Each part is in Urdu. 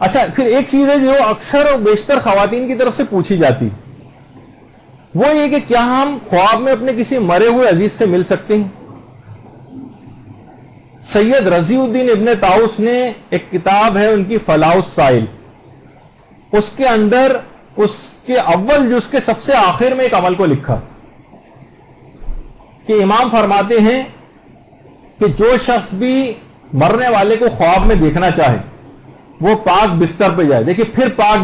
اچھا پھر ایک چیز ہے جو اکثر اور بیشتر خواتین کی طرف سے پوچھی جاتی، وہ یہ کہ کیا ہم خواب میں اپنے کسی مرے ہوئے عزیز سے مل سکتے ہیں؟ سید رضی الدین ابن طاؤس نے ایک کتاب ہے ان کی فلاح السائل، اس کے اندر اس کے اول جز کے سب سے آخر میں ایک عمل کو لکھا کہ امام فرماتے ہیں کہ جو شخص بھی مرنے والے کو خواب میں دیکھنا چاہے وہ پاک بستر پہ جائے، دیکھیں پھر پاک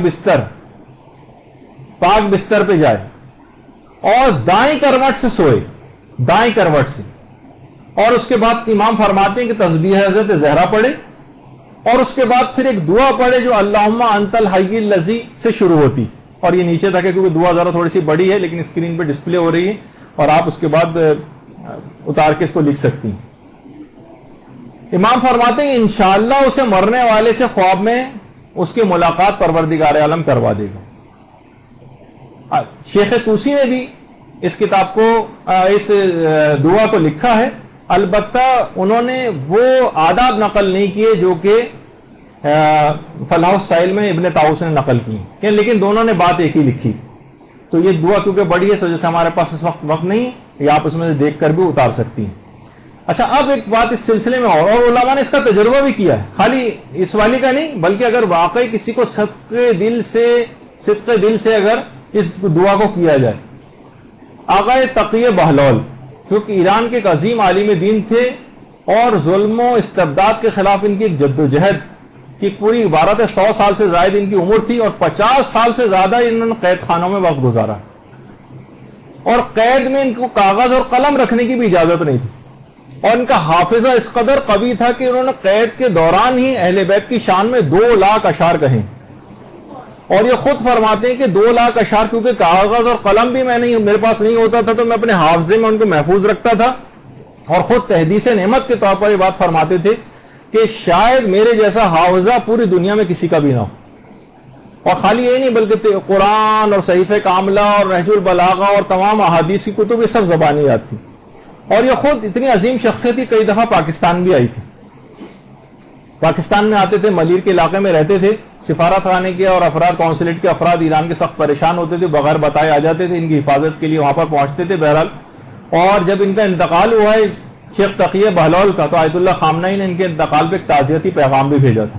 بستر پہ جائے اور دائیں کروٹ سے سوئے، دائیں کروٹ سے، اور اس کے بعد امام فرماتے ہیں کہ تسبیح حضرت زہرا پڑھے اور اس کے بعد پھر ایک دعا پڑھے جو اللہم انت الحی الذی سے شروع ہوتی، اور یہ نیچے تک ہے کیونکہ دعا ذرا تھوڑی سی بڑی ہے لیکن اسکرین پہ ڈسپلے ہو رہی ہے اور آپ اس کے بعد اتار کے اس کو لکھ سکتی ہیں۔ امام فرماتے ہیں انشاءاللہ اسے مرنے والے سے خواب میں اس کی ملاقات پروردگار عالم کروا دے گا۔ شیخ طوسی نے بھی اس کتاب کو اس دعا کو لکھا ہے، البتہ انہوں نے وہ آداب نقل نہیں کیے جو کہ فلاح السائل میں ابن طاؤس نے نقل کی، لیکن دونوں نے بات ایک ہی لکھی۔ تو یہ دعا کیونکہ بڑی ہے اس وجہ سے ہمارے پاس اس وقت نہیں ہے، یا آپ اس میں سے دیکھ کر بھی اتار سکتی ہیں۔ اچھا اب ایک بات اس سلسلے میں اور علماء نے اس کا تجربہ بھی کیا ہے، خالی اس والی کا نہیں بلکہ اگر واقعی کسی کو صدق دل سے اگر اس دعا کو کیا جائے۔ آقا تقی بہلول جو کہ ایران کے ایک عظیم عالم دین تھے اور ظلم و استبداد کے خلاف ان کی ایک جدوجہد کی پوری عبارت ہے، 100 سال سے زائد ان کی عمر تھی اور 50 سال سے زیادہ انہوں نے قید خانوں میں وقت گزارا، اور قید میں ان کو کاغذ اور قلم رکھنے کی بھی اجازت نہیں تھی، اور ان کا حافظہ اس قدر قوی تھا کہ انہوں نے قید کے دوران ہی اہل بیت کی شان میں 2 لاکھ اشعار کہیں، اور یہ خود فرماتے ہیں کہ 2 لاکھ اشعار کیونکہ کاغذ اور قلم بھی میرے پاس نہیں ہوتا تھا تو میں اپنے حافظے میں ان کو محفوظ رکھتا تھا، اور خود تحدیث نعمت کے طور پر یہ بات فرماتے تھے کہ شاید میرے جیسا حافظہ پوری دنیا میں کسی کا بھی نہ ہو۔ اور خالی یہ نہیں بلکہ قرآن اور صحیفہ کاملہ اور نہج البلاغہ اور تمام احادیث کی کتب یہ سب زبانی یاد تھی، اور یہ خود اتنی عظیم شخصیت تھی کئی دفعہ پاکستان بھی آئی تھی، پاکستان میں آتے تھے، ملیر کے علاقے میں رہتے تھے، سفارت خانے کے اور افراد کونسلیٹ کے افراد ایران کے سخت پریشان ہوتے تھے، بغیر بتائے آ جاتے تھے، ان کی حفاظت کے لیے وہاں پر پہنچتے تھے۔ بہرحال اور جب ان کا انتقال ہوا ہے شیخ تقی بہلول کا تو آیت اللہ خامنہئی نے ان کے انتقال پہ ایک تعزیتی پیغام بھی بھیجا تھا،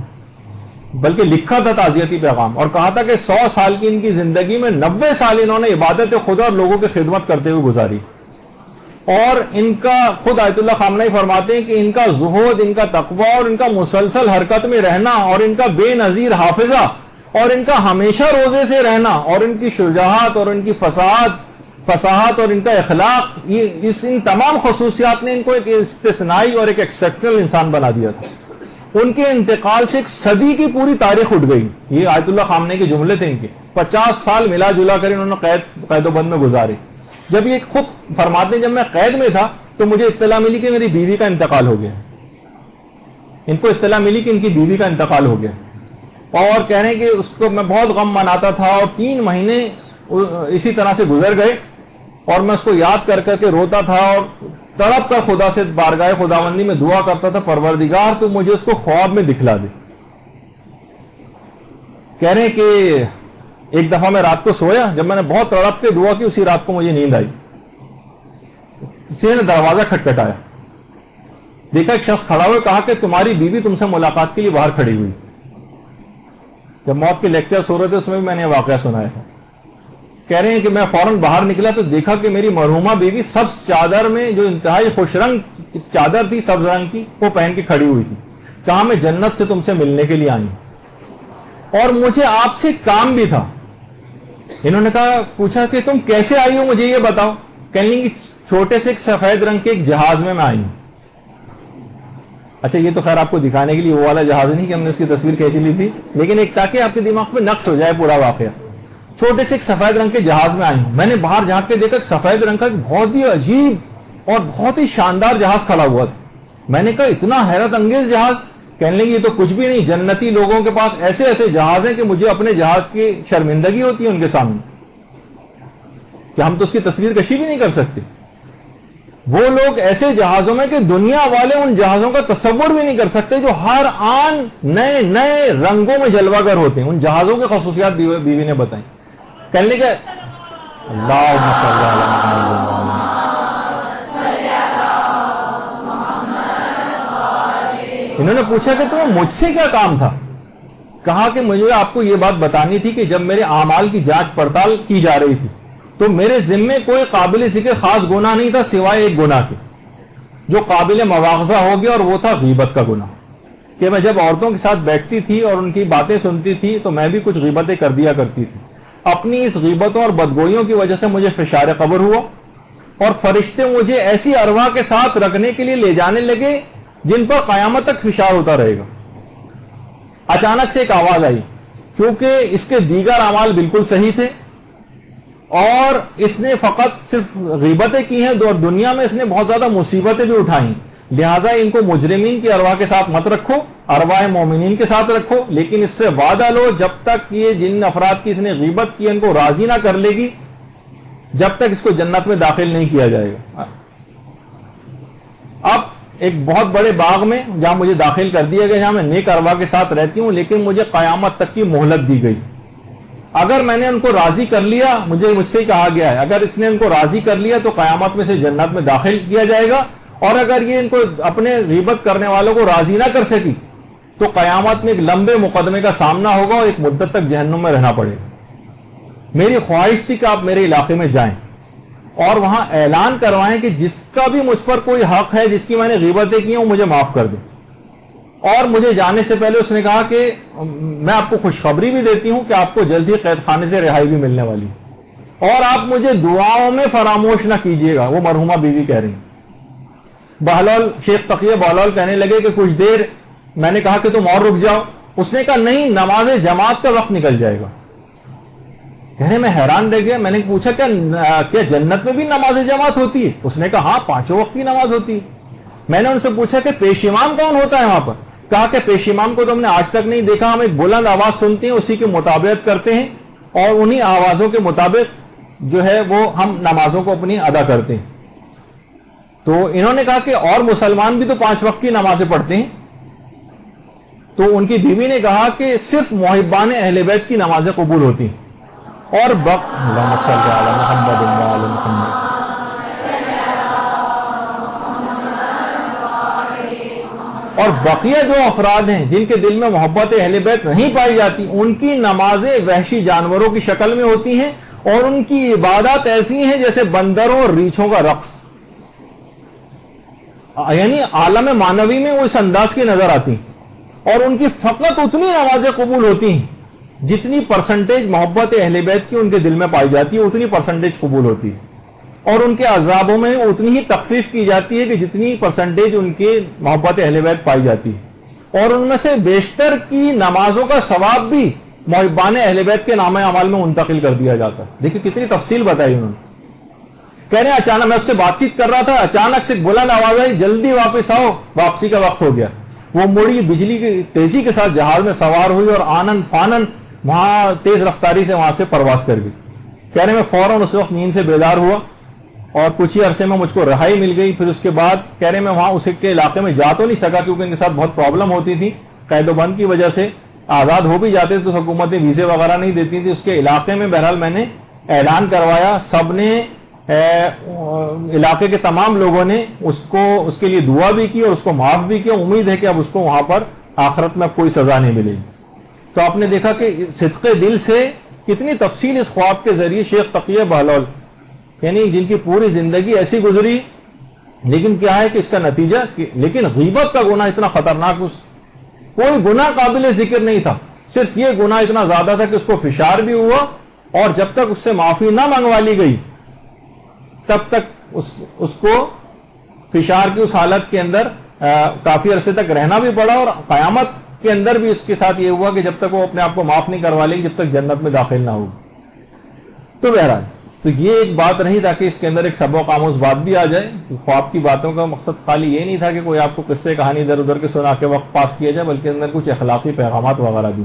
بلکہ لکھا تھا تعزیتی پیغام، اور کہا تھا کہ 100 سال کی ان کی زندگی میں 90 سال انہوں نے عبادت خدا اور لوگوں کی خدمت کرتے ہوئے گزاری، اور ان کا خود آیت اللہ خامنہئی فرماتے ہیں کہ ان کا زہد، ان کا تقوی اور ان کا مسلسل حرکت میں رہنا اور ان کا بے نظیر حافظہ اور ان کا ہمیشہ روزے سے رہنا اور ان کی شجاعت اور ان کی فصاحت اور ان کا اخلاق، ان تمام خصوصیات نے ان کو ایک استثنائی اور ایک ایکسپشنل انسان بنا دیا تھا۔ ان کے انتقال سے ایک صدی کی پوری تاریخ اٹھ گئی، یہ آیت اللہ خامنہئی کے جملے تھے ان کے، 50 سال ملا جلا کر انہوں نے قید و بند میں گزارے۔ جب یہ خود فرماتے ہیں جب میں قید میں تھا تو مجھے اطلاع ملی کہ میری بیوی کا انتقال ہو گیا، ان کو اطلاع ملی کہ ان کی بیوی کا انتقال ہو گیا، اور کہہ رہے ہیں کہ اس کو میں بہت غم مناتا تھا اور 3 مہینے اسی طرح سے گزر گئے، اور میں اس کو یاد کر کر کے روتا تھا اور تڑپ کر خدا سے بارگاہ خداوندی میں دعا کرتا تھا پروردگار تو مجھے اس کو خواب میں دکھلا دے۔ کہہ رہے ہیں کہ ایک دفعہ میں رات کو سویا، جب میں نے بہت تڑپ کے دعا کی اسی رات کو مجھے نیند آئی، کسی نے دروازہ کھٹکھٹایا، دیکھا ایک شخص کھڑا ہوا، کہا کہ تمہاری بیوی تم سے ملاقات کے لیے باہر کھڑی ہوئی۔ جب موت کے لیکچرز ہو رہے تھے اس میں بھی میں نے واقعہ سنایا تھا۔ کہہ رہے ہیں کہ میں فوراً باہر نکلا تو دیکھا کہ میری مرحومہ بیوی سبز چادر میں، جو انتہائی خوش رنگ چادر تھی سبز رنگ کی، وہ پہن کے کھڑی ہوئی تھی۔ کہا میں جنت سے تم سے ملنے کے لیے آئی ہوں اور مجھے آپ سے کام بھی تھا۔ انہوں نے پوچھا کہ تم کیسے آئی ہو مجھے یہ بتاؤ۔ کہنے لگی چھوٹے سے ایک سفید رنگ کے ایک جہاز میں آئی ہوں۔ اچھا یہ تو خیر آپ کو دکھانے کے لیے وہ والا جہاز نہیں کہ ہم نے اس کی تصویر کھینچ لی تھی، لیکن ایک تاکہ آپ کے دماغ میں نقش ہو جائے پورا واقعہ۔ چھوٹے سے ایک سفید رنگ کے جہاز میں آئی ہوں، میں نے باہر جھانک کے دیکھا سفید رنگ کا ایک بہت ہی عجیب اور بہت ہی شاندار جہاز کھڑا ہوا تھا۔ میں نے کہا اتنا حیرت انگیز جہاز؟ کہنے لگی یہ تو کچھ بھی نہیں، جنتی لوگوں کے پاس ایسے ایسے جہاز ہیں کہ مجھے اپنے جہاز کی شرمندگی ہوتی ہے ان کے سامنے کہ ہم تو اس کی تصویر کشی بھی نہیں کر سکتے۔ وہ لوگ ایسے جہازوں میں کہ دنیا والے ان جہازوں کا تصور بھی نہیں کر سکتے، جو ہر آن نئے نئے رنگوں میں جلوہ گر ہوتے ہیں. ان جہازوں کی خصوصیات بیوی نے بتائیں. کہنے کہ اللہم صلی علی محمد. انہوں نے پوچھا کہ تمہیں مجھ سے کیا کام تھا؟ کہا کہ مجھے آپ کو یہ بات بتانی تھی کہ جب میرے اعمال کی جانچ پڑتال کی جا رہی تھی تو میرے ذمے کوئی قابل ذکر خاص گناہ نہیں تھا سوائے ایک گناہ کے جو قابل مواخذہ ہو گیا، اور وہ تھا غیبت کا گناہ. کہ میں جب عورتوں کے ساتھ بیٹھتی تھی اور ان کی باتیں سنتی تھی تو میں بھی کچھ غیبتیں کر دیا کرتی تھی. اپنی اس غیبتوں اور بدگوئیوں کی وجہ سے مجھے فشار قبر ہوا، اور فرشتے مجھے ایسی ارواح کے ساتھ رکھنے کے لیے لے جانے لگے جن پر قیامت تک فشار ہوتا رہے گا. اچانک سے ایک آواز آئی، کیونکہ اس کے دیگر اعمال بالکل صحیح تھے اور اس نے فقط صرف غیبتیں کی ہیں، اور دنیا میں اس نے بہت زیادہ مصیبتیں بھی اٹھائیں، لہٰذا ان کو مجرمین کی ارواح کے ساتھ مت رکھو، ارواح مومنین کے ساتھ رکھو، لیکن اس سے وعدہ لو جب تک یہ جن افراد کی اس نے غیبت کی ان کو راضی نہ کر لے گی جب تک اس کو جنت میں داخل نہیں کیا جائے گا. اب ایک بہت بڑے باغ میں جہاں مجھے داخل کر دیا گیا، جہاں میں نیک ارواح کے ساتھ رہتی ہوں، لیکن مجھے قیامت تک کی مہلت دی گئی. اگر میں نے ان کو راضی کر لیا، مجھ سے ہی کہا گیا ہے اگر اس نے ان کو راضی کر لیا تو قیامت میں سے جنت میں داخل کیا جائے گا، اور اگر یہ ان کو اپنے غیبت کرنے والوں کو راضی نہ کر سکی تو قیامت میں ایک لمبے مقدمے کا سامنا ہوگا اور ایک مدت تک جہنم میں رہنا پڑے گا. میری خواہش تھی کہ آپ میرے علاقے میں جائیں اور وہاں اعلان کروائیں کہ جس کا بھی مجھ پر کوئی حق ہے، جس کی میں نے غیبتیں کی ہیں، وہ مجھے معاف کر دے. اور مجھے جانے سے پہلے اس نے کہا کہ میں آپ کو خوشخبری بھی دیتی ہوں کہ آپ کو جلد ہی قید خانے سے رہائی بھی ملنے والی ہے، اور آپ مجھے دعاؤں میں فراموش نہ کیجیے گا. وہ مرحومہ بیوی کہہ رہی ہیں. بہلول شیخ تقی بہلول کہنے لگے کہ کچھ دیر، میں نے کہا کہ تم اور رک جاؤ. اس نے کہا نہیں، نماز جماعت کا وقت نکل جائے گا. کہنے میں حیران رہ گیا. میں نے پوچھا کیا جنت میں بھی نماز جماعت ہوتی ہے؟ اس نے کہا ہاں، 5 وقت کی نماز ہوتی ہے. میں نے ان سے پوچھا کہ پیش امام کون ہوتا ہے وہاں پر؟ کہا کہ پیش امام کو تو ہم نے آج تک نہیں دیکھا، ہم ایک بلند آواز سنتے ہیں، اسی کی مطابقت کرتے ہیں، اور انہی آوازوں کے مطابق جو ہے وہ ہم نمازوں کو اپنی ادا کرتے ہیں. تو انہوں نے کہا کہ اور مسلمان بھی تو 5 وقت کی نمازیں پڑھتے ہیں. تو ان کی بیوی نے کہا کہ صرف محبان اہل بیت کی نمازیں قبول ہوتی ہیں، اور اللہم صلی علی محمد وعلی محمد. اور بقیہ جو افراد ہیں جن کے دل میں محبت اہل بیت نہیں پائی جاتی، ان کی نمازیں وحشی جانوروں کی شکل میں ہوتی ہیں، اور ان کی عبادات ایسی ہیں جیسے بندروں اور ریچھوں کا رقص. یعنی عالم معنوی میں وہ اس انداز کی نظر آتی ہیں، اور ان کی فقط اتنی نمازیں قبول ہوتی ہیں جتنی پرسنٹیج محبت اہل بیت کی ان کے دل میں پائی جاتی ہے، اتنی پرسنٹیج قبول ہوتی ہے. اور ان کے عذابوں میں اتنی ہی تخفیف کی جاتی ہے کہ جتنی پرسنٹیج ان کی محبت اہل بیت پائی جاتی ہے. اور ان میں سے بیشتر کی نمازوں کا ثواب بھی محبان اہل بیت کے نام اعمال میں منتقل کر دیا جاتا ہے. دیکھیں کتنی تفصیل بتائی انہوں نے. کہہ رہے ہیں اچانک میں اس سے بات چیت کر رہا تھا، اچانک سے بلند آواز آئی، جلدی واپس آؤ، واپسی کا وقت ہو گیا. وہ مڑی، بجلی کی تیزی کے ساتھ جہاز میں سوار ہوئی اور آنن فانن وہاں تیز رفتاری سے وہاں سے پرواز کر گئی. کہہ رہے میں فوراً اس وقت نیند سے بیدار ہوا اور کچھ ہی عرصے میں مجھ کو رہائی مل گئی. پھر اس کے بعد کہہ رہے میں وہاں اس کے علاقے میں جا تو نہیں سکا کیونکہ ان کے ساتھ بہت پرابلم ہوتی تھی، قید و بند کی وجہ سے آزاد ہو بھی جاتے تو حکومتیں ویزے وغیرہ نہیں دیتی تھی. اس کے علاقے میں بہرحال میں نے اعلان کروایا، سب نے علاقے کے تمام لوگوں نے اس کے لیے دعا بھی کی اور اس کو معاف بھی کیا. امید ہے کہ اب اس کو وہاں پر آخرت میں کوئی سزا نہیں ملے گی. تو آپ نے دیکھا کہ صدق دل سے کتنی تفصیل اس خواب کے ذریعے شیخ تقی بہلول، یعنی جن کی پوری زندگی ایسی گزری، لیکن کیا ہے کہ اس کا نتیجہ لیکن غیبت کا گناہ اتنا خطرناک، کوئی گناہ قابل ذکر نہیں تھا، صرف یہ گناہ اتنا زیادہ تھا کہ اس کو فشار بھی ہوا، اور جب تک اس سے معافی نہ منگوا لی گئی تب تک اس کو فشار کی اس حالت کے اندر کافی عرصے تک رہنا بھی پڑا، اور قیامت کے اندر بھی اس کے ساتھ یہ ہوا کہ جب تک وہ اپنے آپ کو معاف نہیں کروا لے گی جب تک جنت میں داخل نہ ہوگی. تو بہرحال تو یہ ایک بات رہی تاکہ اس کے اندر ایک سبق آموز بات بھی آ جائے. خواب کی باتوں کا مقصد خالی یہ نہیں تھا کہ کوئی آپ کو قصے کہانی ادھر ادھر کے سنا کے وقت پاس کیا جائے، بلکہ اندر کچھ اخلاقی پیغامات وغیرہ بھی.